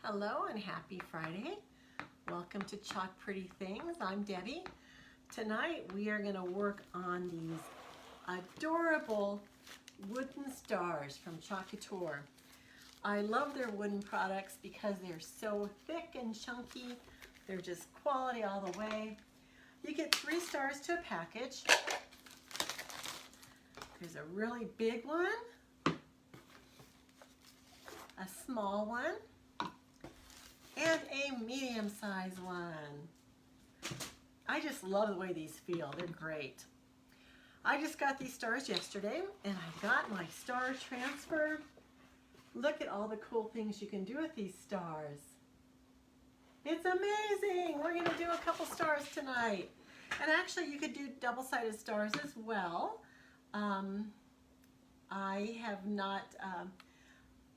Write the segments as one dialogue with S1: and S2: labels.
S1: Hello and happy Friday. Welcome to Chalk Pretty Things. I'm Debbie. Tonight we are going to work on these adorable wooden stars from Chalk Couture. I love their wooden products because they're so thick and chunky. They're just quality all the way. You get 3 stars to a package. There's a really big one, a small one, and a medium-sized one. I just love the way these feel. They're great. I just got these stars yesterday, and I got my star transfer. Look at all the cool things you can do with these stars. It's amazing. We're going to do a couple stars tonight. And actually, you could do double-sided stars as well. I have not,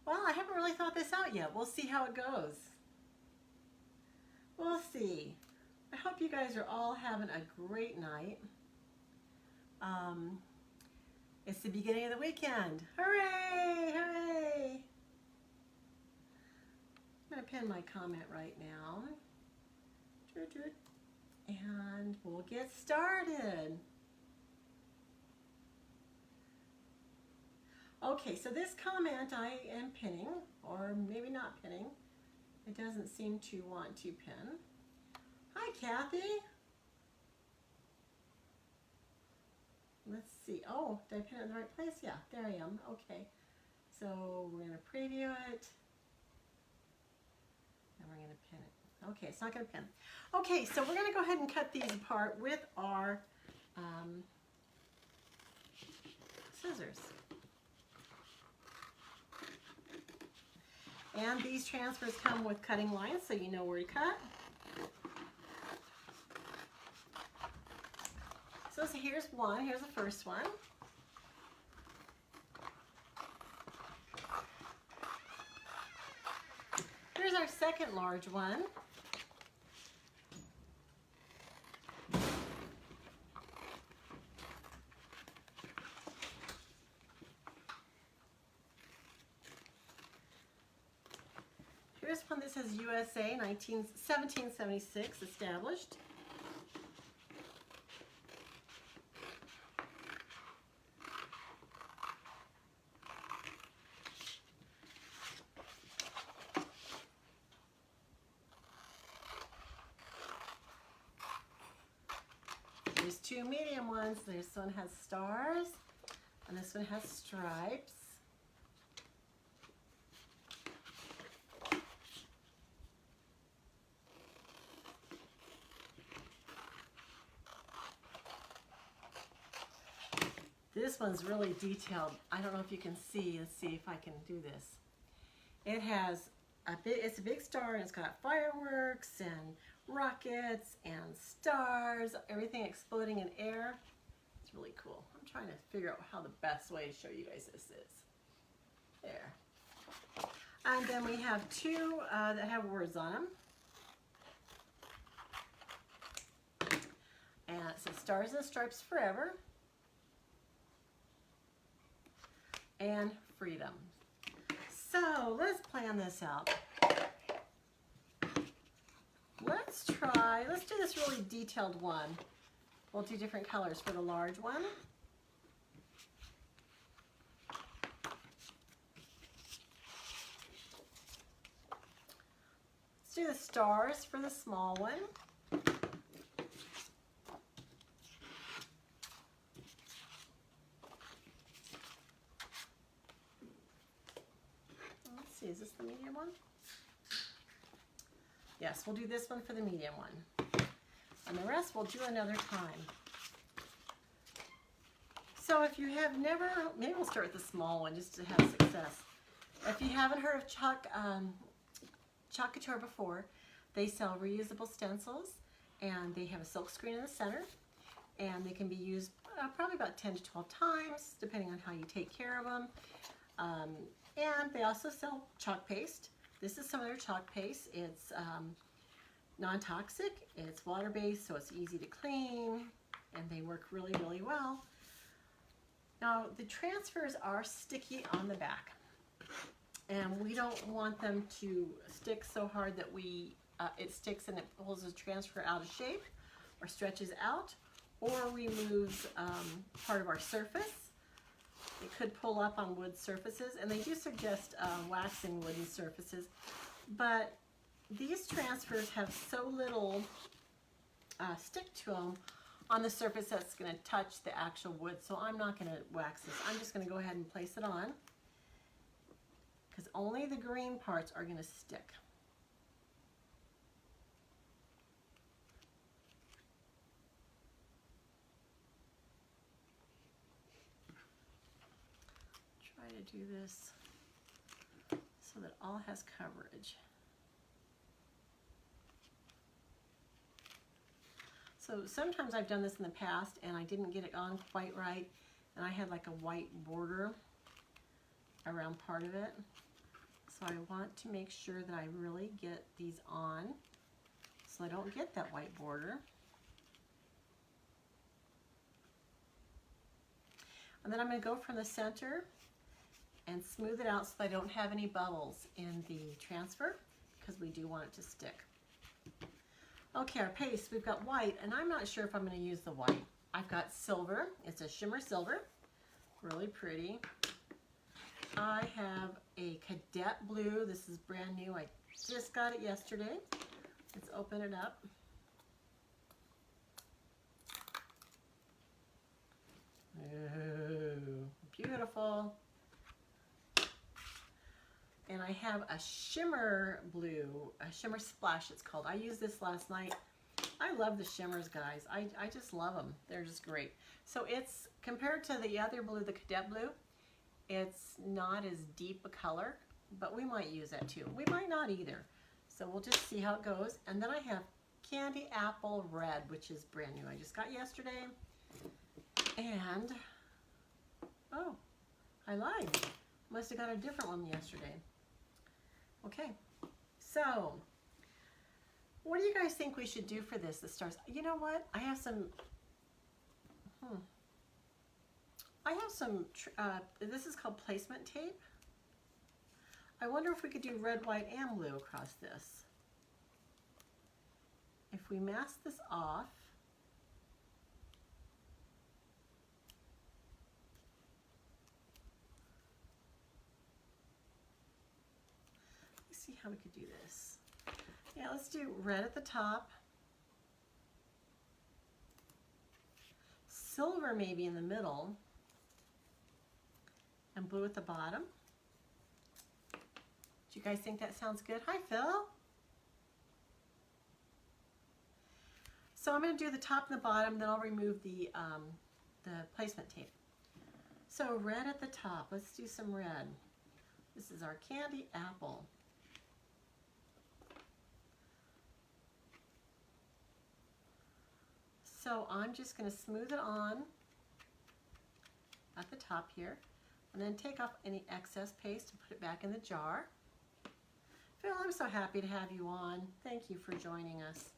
S1: well, I haven't really thought this out yet. We'll see how it goes. We'll see. I hope you guys are all having a great night. It's the beginning of the weekend. Hooray! Hooray! I'm going to pin my comment right now. And we'll get started. Okay, so this comment I am pinning, or maybe not pinning. It doesn't seem to want to pin. Hi, Kathy. Let's see. Oh, did I pin it in the right place? Yeah, there I am. Okay. So we're going to preview it. And we're going to pin it. Okay, it's not going to pin. Okay, so we're going to go ahead and cut these apart with our scissors. And these transfers come with cutting lines, so you know where to cut. So here's one. Here's the first one. Here's our second large one. Here's one that says USA 1776 established. There's 2 medium ones. This one has stars and this one has stripes. This one's really detailed. I don't know if you can see. Let's see if I can do this. It has it's a big star, and it's got fireworks and rockets and stars, everything exploding in air. It's really cool. I'm trying to figure out how the best way to show you guys this is. There. And then we have 2 that have words on them. And it says Stars and Stripes Forever. And freedom. So let's plan this out. Let's do this really detailed one. We'll do different colors for the large one. Let's do the stars for the small one. Is this the medium one? Yes, we'll do this one for the medium one. And the rest we'll do another time. So if you have never, maybe we'll start with the small one just to have success. If you haven't heard of Chalk Couture before, they sell reusable stencils, and they have a silk screen in the center, and they can be used probably about 10 to 12 times, depending on how you take care of them. And they also sell chalk paste. This is some of their chalk paste. It's non-toxic, it's water-based, so it's easy to clean, and they work really, really well. Now, the transfers are sticky on the back. And we don't want them to stick so hard that it sticks and it pulls the transfer out of shape or stretches out, or removes part of our surface. It could pull up on wood surfaces, and they do suggest waxing wooden surfaces, but these transfers have so little stick to them on the surface that's going to touch the actual wood, so I'm not going to wax this. I'm just going to go ahead and place it on, because only the green parts are going to stick. Try to do this so that all has coverage. So sometimes I've done this in the past and I didn't get it on quite right, and I had like a white border around part of it. So I want to make sure that I really get these on so I don't get that white border. And then I'm going to go from the center and smooth it out so that I don't have any bubbles in the transfer, because we do want it to stick. Okay, our paste, we've got white, and I'm not sure if I'm going to use the white. I've got silver. It's a shimmer silver. Really pretty. I have a cadet blue. This is brand new. I just got it yesterday. Let's open it up. Ooh, beautiful. And I have a shimmer blue, a shimmer splash it's called. I used this last night. I love the shimmers, guys. I just love them. They're just great. So it's, compared to the other blue, the cadet blue, it's not as deep a color, but we might use that too. We might not either. So we'll just see how it goes. And then I have Candy Apple Red, which is brand new. I just got yesterday. And, oh, I lied. Must have got a different one yesterday. Okay, so what do you guys think we should do for this, the stars? You know what? I have some, this is called placement tape. I wonder if we could do red, white, and blue across this. If we mask this off, see how we could do this. Yeah, let's do red at the top, silver maybe in the middle, and blue at the bottom. Do you guys think that sounds good? Hi, Phil. So I'm going to do the top and the bottom, then I'll remove the placement tape. So red at the top. Let's do some red. This is our Candy Apple. So I'm just going to smooth it on at the top here, and then take off any excess paste and put it back in the jar. Phil, I'm so happy to have you on. Thank you for joining us.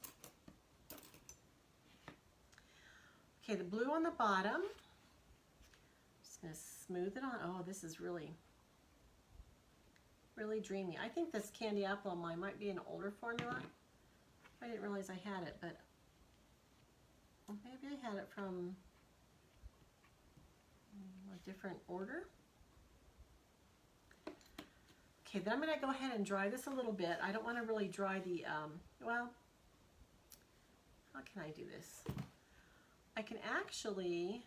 S1: Okay, the blue on the bottom. Just going to smooth it on. Oh, this is really, really dreamy. I think this Candy Apple on mine might be an older formula. I didn't realize I had it, but maybe I had it from a different order. Okay, then I'm going to go ahead and dry this a little bit. I don't want to really dry the, well, how can I do this? I can actually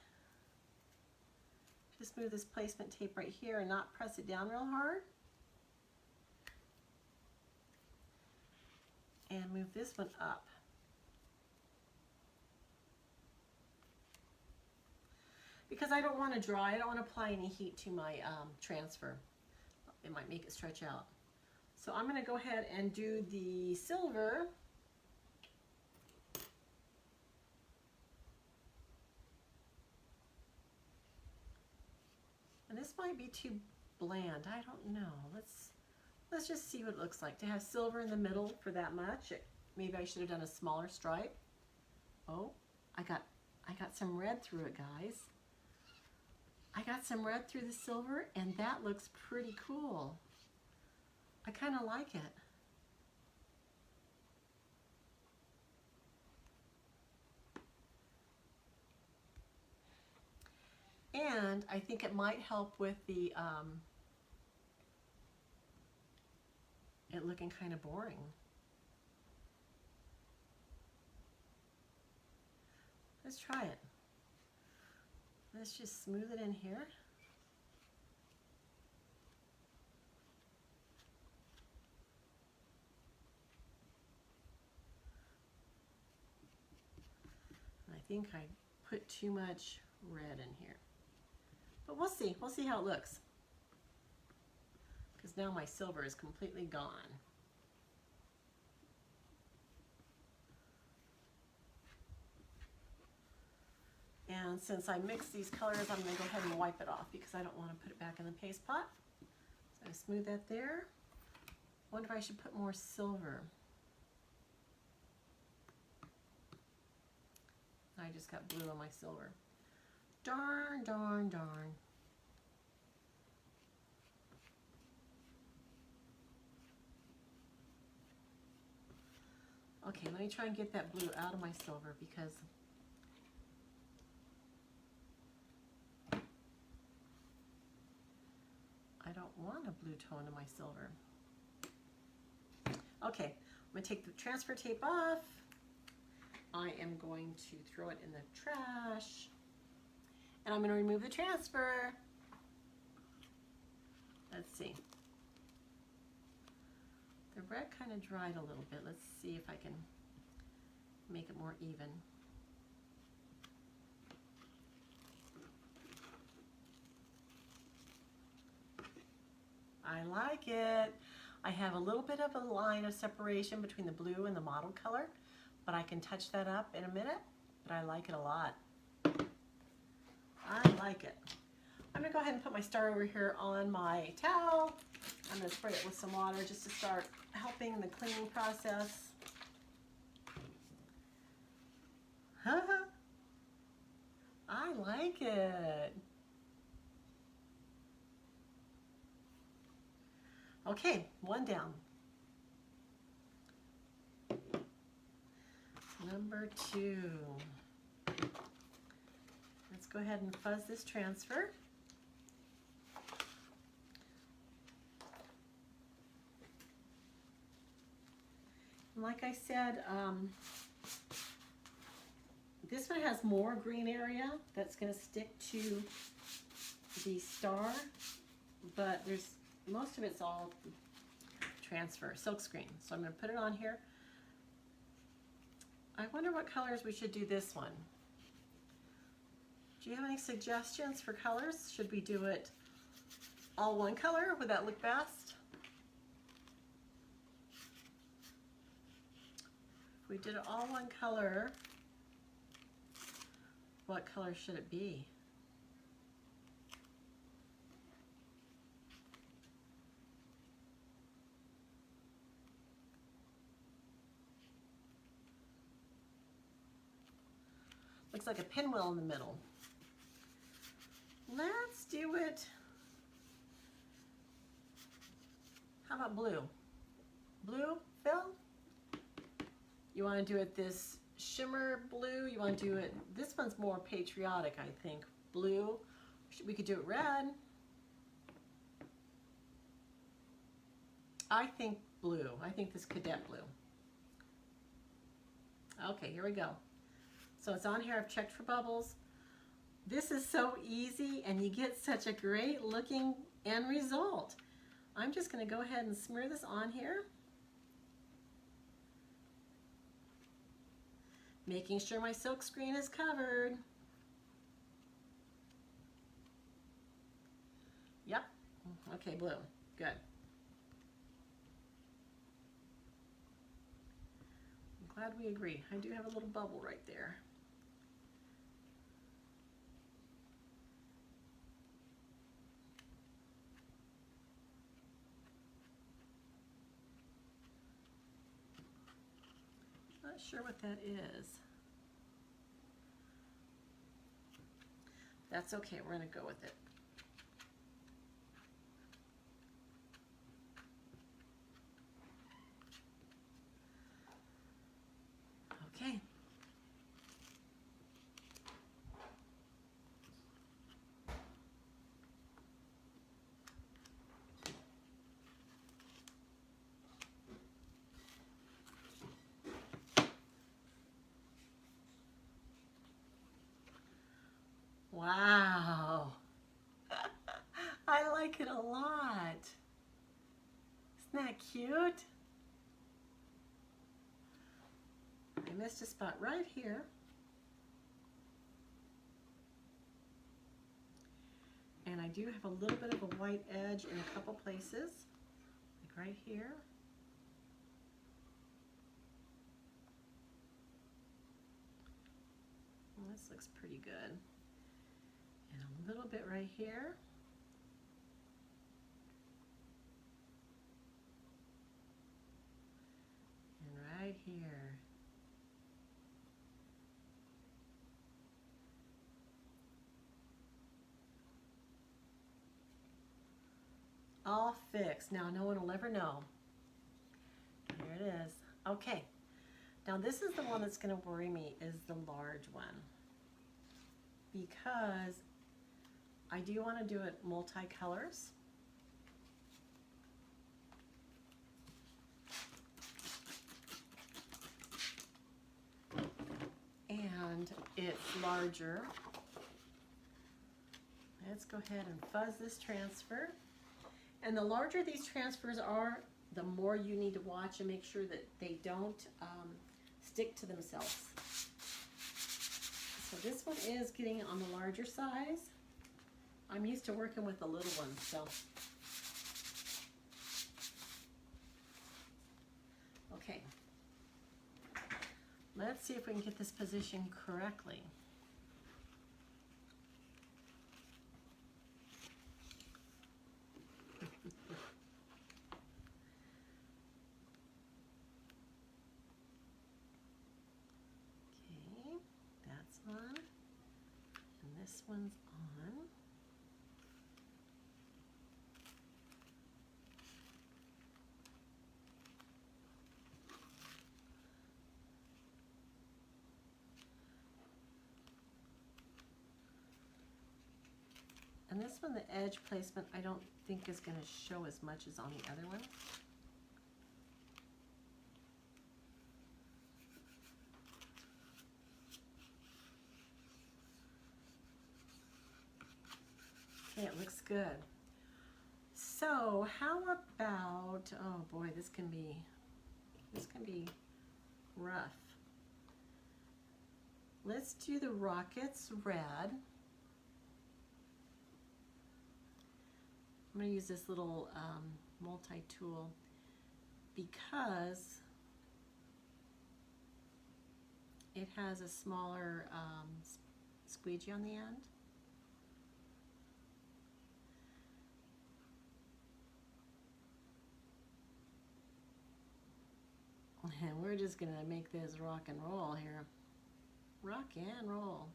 S1: just move this placement tape right here and not press it down real hard. And move this one up. Because I don't want to dry, I don't want to apply any heat to my transfer. It might make it stretch out. So I'm going to go ahead and do the silver. And this might be too bland, I don't know. Let's just see what it looks like. To have silver in the middle for that much, maybe I should have done a smaller stripe. Oh, I got some red through it, guys. I got some red through the silver, and that looks pretty cool. I kind of like it. And I think it might help with the it looking kind of boring. Let's try it. Let's just smooth it in here. I think I put too much red in here. But we'll see. We'll see how it looks. Because now my silver is completely gone. And since I mixed these colors, I'm going to go ahead and wipe it off because I don't want to put it back in the paste pot. So I smooth that there. Wonder if I should put more silver. I just got blue on my silver. Darn, darn, darn. Okay, let me try and get that blue out of my silver because I don't want a blue tone in my silver. Okay, I'm going to take the transfer tape off. I am going to throw it in the trash. And I'm going to remove the transfer. Let's see. The red kind of dried a little bit. Let's see if I can make it more even. I like it. I have a little bit of a line of separation between the blue and the mottled color, but I can touch that up in a minute, but I like it a lot. I like it. I'm going to go ahead and put my star over here on my towel. I'm going to spray it with some water just to start helping the cleaning process. I like it. Okay, one down. Number 2. Let's go ahead and fuzz this transfer. And like I said, this one has more green area that's going to stick to the star, but there's most of it's all transfer, silkscreen. So I'm going to put it on here. I wonder what colors we should do this one. Do you have any suggestions for colors? Should we do it all one color? Would that look best? If we did it all one color, what color should it be? Looks like a pinwheel in the middle. Let's do it. How about blue? Blue, Phil? You want to do it this shimmer blue? You want to do it, this one's more patriotic, I think. Blue. We could do it red. I think blue. I think this cadet blue. Okay, here we go. So it's on here. I've checked for bubbles. This is so easy and you get such a great looking end result. I'm just going to go ahead and smear this on here. Making sure my silk screen is covered. Yep. Okay, blue. Good. I'm glad we agree. I do have a little bubble right there. Not sure what that is. That's okay, we're going to go with it. that cute? I missed a spot right here. And I do have a little bit of a white edge in a couple places, like right here. Well, this looks pretty good. And a little bit right here. And right here. All fixed. Now no one will ever know. There it is. Okay. Now this is the one that's going to worry me, is the large one. Because I do want to do it multicolors. And it's larger. Let's go ahead and fuzz this transfer. And the larger these transfers are, the more you need to watch and make sure that they don't stick to themselves. So this one is getting on the larger size. I'm used to working with the little ones, so. Okay. Let's see if we can get this positioned correctly. On, and this one's on. And this one, the edge placement, I don't think is going to show as much as on the other one. Okay, it looks good. So how about, oh boy, this can be rough. Let's do the Rockets red. I'm going to use this little multi-tool because it has a smaller squeegee on the end. And we're just going to make this rock and roll here. Rock and roll.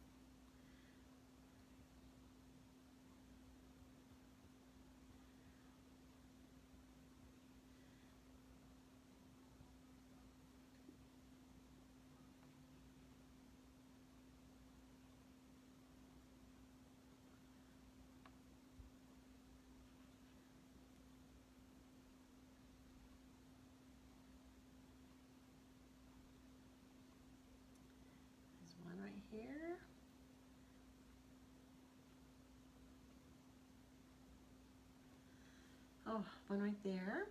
S1: Here. Oh, one right there.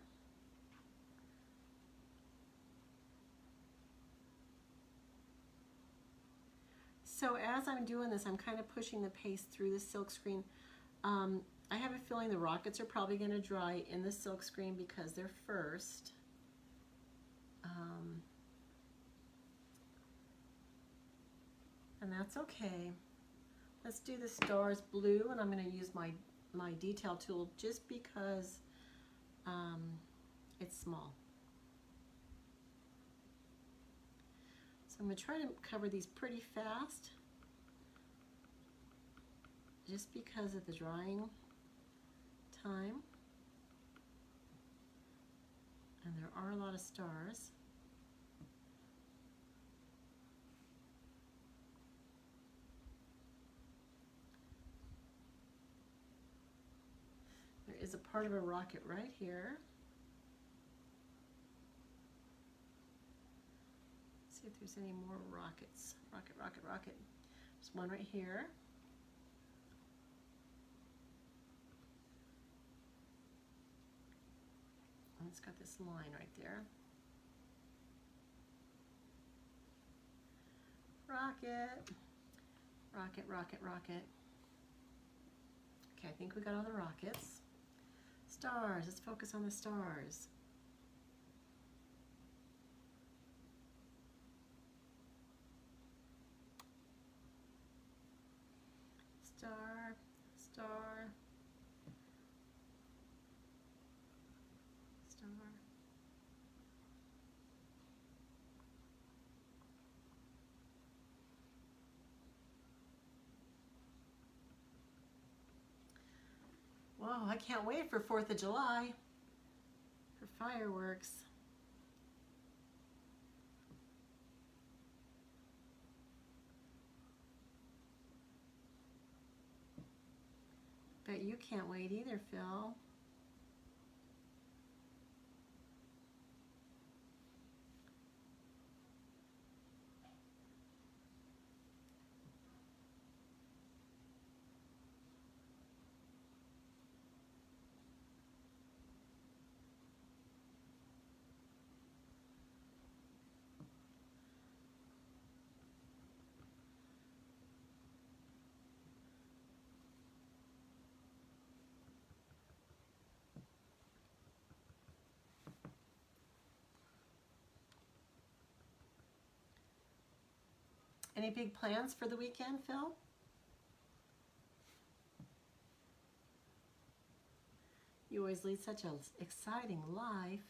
S1: So as I'm doing this, I'm kind of pushing the paste through the silk screen. I have a feeling the rockets are probably going to dry in the silk screen because they're first. And that's okay. Let's do the stars blue, and I'm going to use my detail tool just because it's small. So I'm going to try to cover these pretty fast just because of the drying time. And there are a lot of stars. There is a part of a rocket right here. Let's see if there's any more rockets. Rocket, rocket, rocket. There's one right here. And it's got this line right there. Rocket, rocket, rocket, rocket. Okay, I think we got all the rockets. Stars, let's focus on the stars. Star, star, star. Whoa, I can't wait for 4th of July, for fireworks. Bet you can't wait either, Phil. Any big plans for the weekend, Phil? You always lead such an exciting life.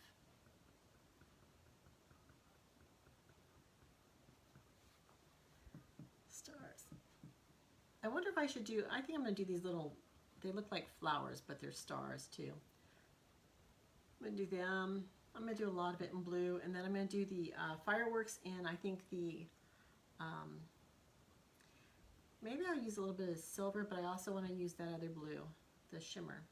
S1: Stars. I wonder if I should do, I think I'm going to do these little, they look like flowers, but they're stars too. I'm going to do them. I'm going to do a lot of it in blue, and then I'm going to do the fireworks, and I think the, maybe I'll use a little bit of silver, but I also want to use that other blue, the shimmer.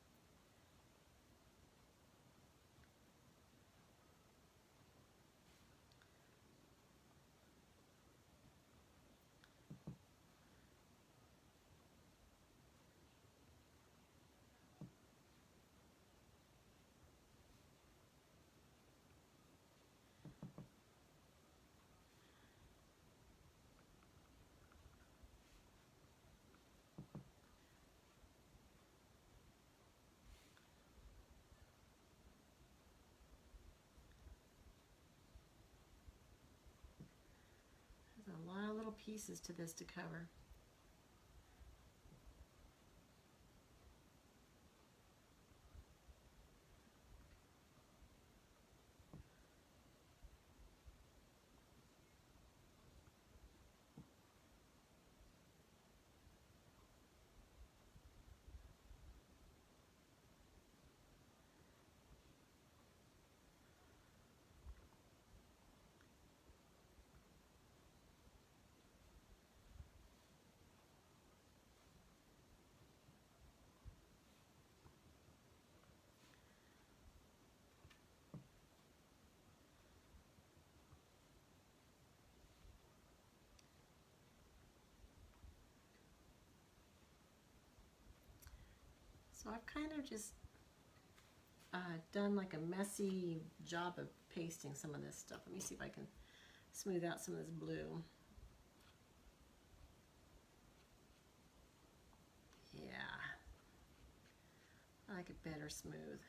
S1: There's a lot of little pieces to this to cover. So I've kind of just done like a messy job of pasting some of this stuff. Let me see if I can smooth out some of this blue. Yeah, I like it better smooth.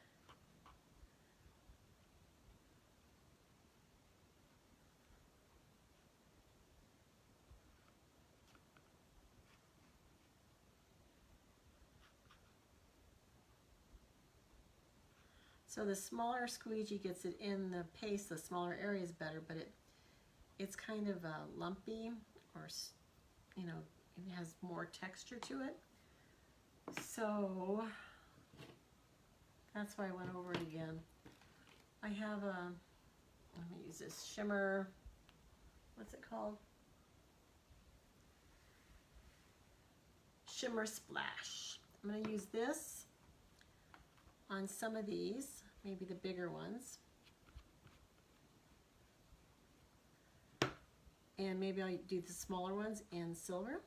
S1: So the smaller squeegee gets it in the paste, the smaller area is better, but it's kind of lumpy, or you know, it has more texture to it. So that's why I went over it again. I have a, let me use this shimmer, what's it called? Shimmer Splash. I'm going to use this on some of these, maybe the bigger ones. And maybe I'll do the smaller ones in silver.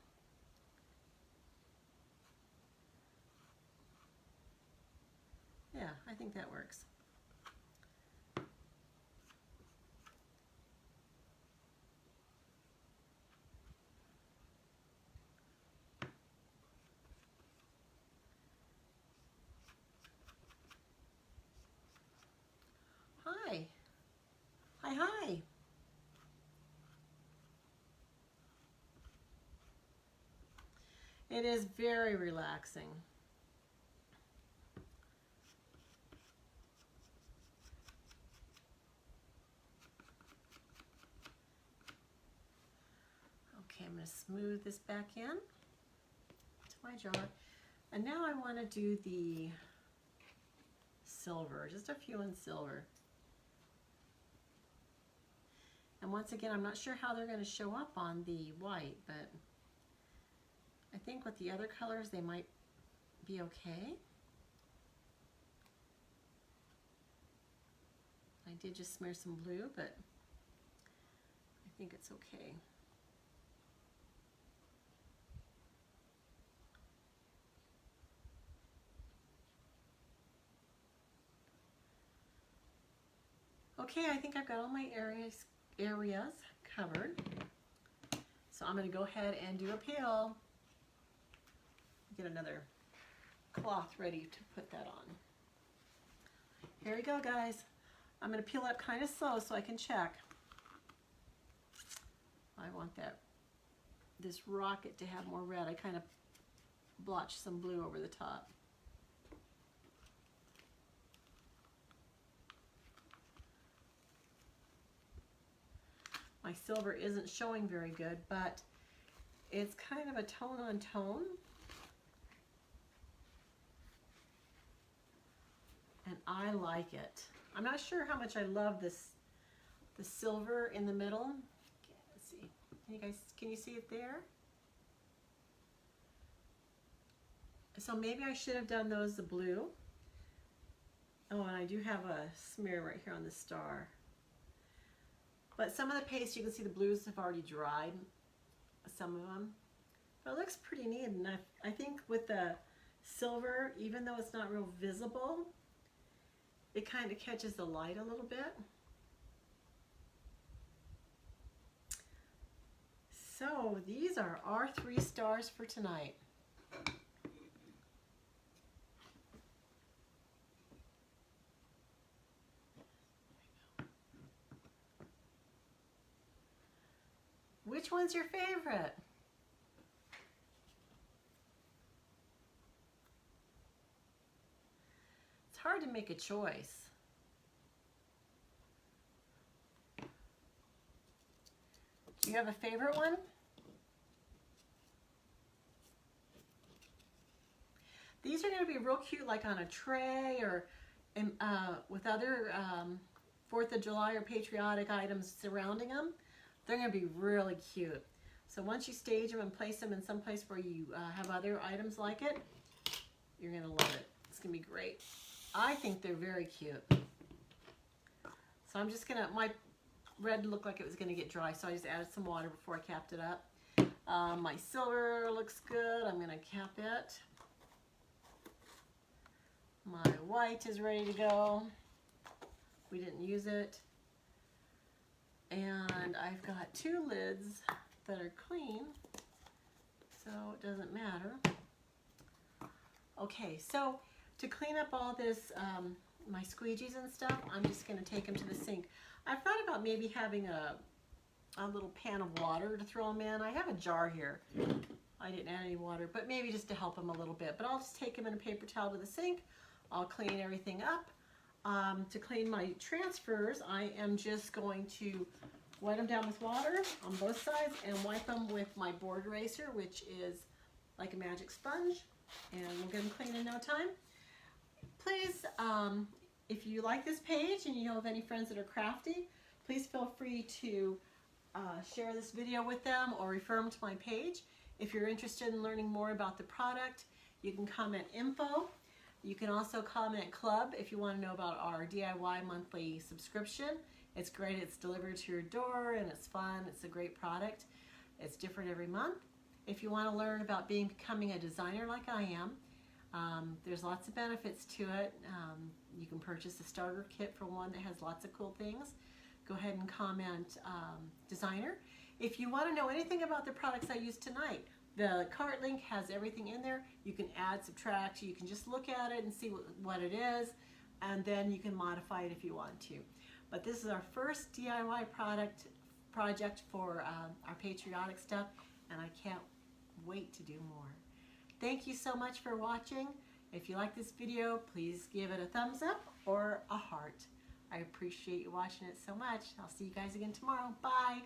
S1: Yeah, I think that works. Hi, hi. It is very relaxing. Okay, I'm going to smooth this back in to my jar. And now I want to do the silver, just a few in silver. And once again, I'm not sure how they're going to show up on the white, but I think with the other colors, they might be okay. I did just smear some blue, but I think it's okay. Okay, I think I've got all my areas covered. So I'm going to go ahead and do a peel. Get another cloth ready to put that on. Here we go, guys. I'm going to peel up kind of slow so I can check. I want this rocket to have more red. I kind of blotched some blue over the top. My silver isn't showing very good, but it's kind of a tone on tone. And I like it. I'm not sure how much I love the silver in the middle. Okay, let's see. Can you see it there? So maybe I should have done those the blue. Oh, and I do have a smear right here on the star. But some of the paste, you can see the blues have already dried, some of them. But it looks pretty neat, and I think with the silver, even though it's not real visible, it kind of catches the light a little bit. So these are our 3 stars for tonight. Which one's your favorite? It's hard to make a choice. Do you have a favorite one? These are going to be real cute, like on a tray or with other 4th of July or patriotic items surrounding them. They're going to be really cute. So once you stage them and place them in some place where you have other items like it, you're going to love it. It's going to be great. I think they're very cute. So I'm just going to, my red looked like it was going to get dry, so I just added some water before I capped it up. My silver looks good. I'm going to cap it. My white is ready to go. We didn't use it. And I've got 2 lids that are clean, so it doesn't matter. Okay, so to clean up all this, my squeegees and stuff, I'm just going to take them to the sink. I've thought about maybe having a little pan of water to throw them in. I have a jar here. I didn't add any water, but maybe just to help them a little bit. But I'll just take them in a paper towel to the sink. I'll clean everything up. To clean my transfers, I am just going to wet them down with water on both sides and wipe them with my board eraser, which is like a magic sponge, and we'll get them clean in no time. Please, if you like this page and you know of any friends that are crafty, please feel free to share this video with them or refer them to my page. If you're interested in learning more about the product, you can comment info. You can also comment club if you want to know about our DIY monthly subscription. It's great. It's delivered to your door and it's fun. It's a great product. It's different every month. If you want to learn about becoming a designer like I am, there's lots of benefits to it. You can purchase a starter kit for one that has lots of cool things. Go ahead and comment designer. If you want to know anything about the products I used tonight, the cart link has everything in there. You can add, subtract, you can just look at it and see what it is, and then you can modify it if you want to. But this is our first DIY project for our patriotic stuff, and I can't wait to do more. Thank you so much for watching. If you like this video, please give it a thumbs up or a heart. I appreciate you watching it so much. I'll see you guys again tomorrow. Bye.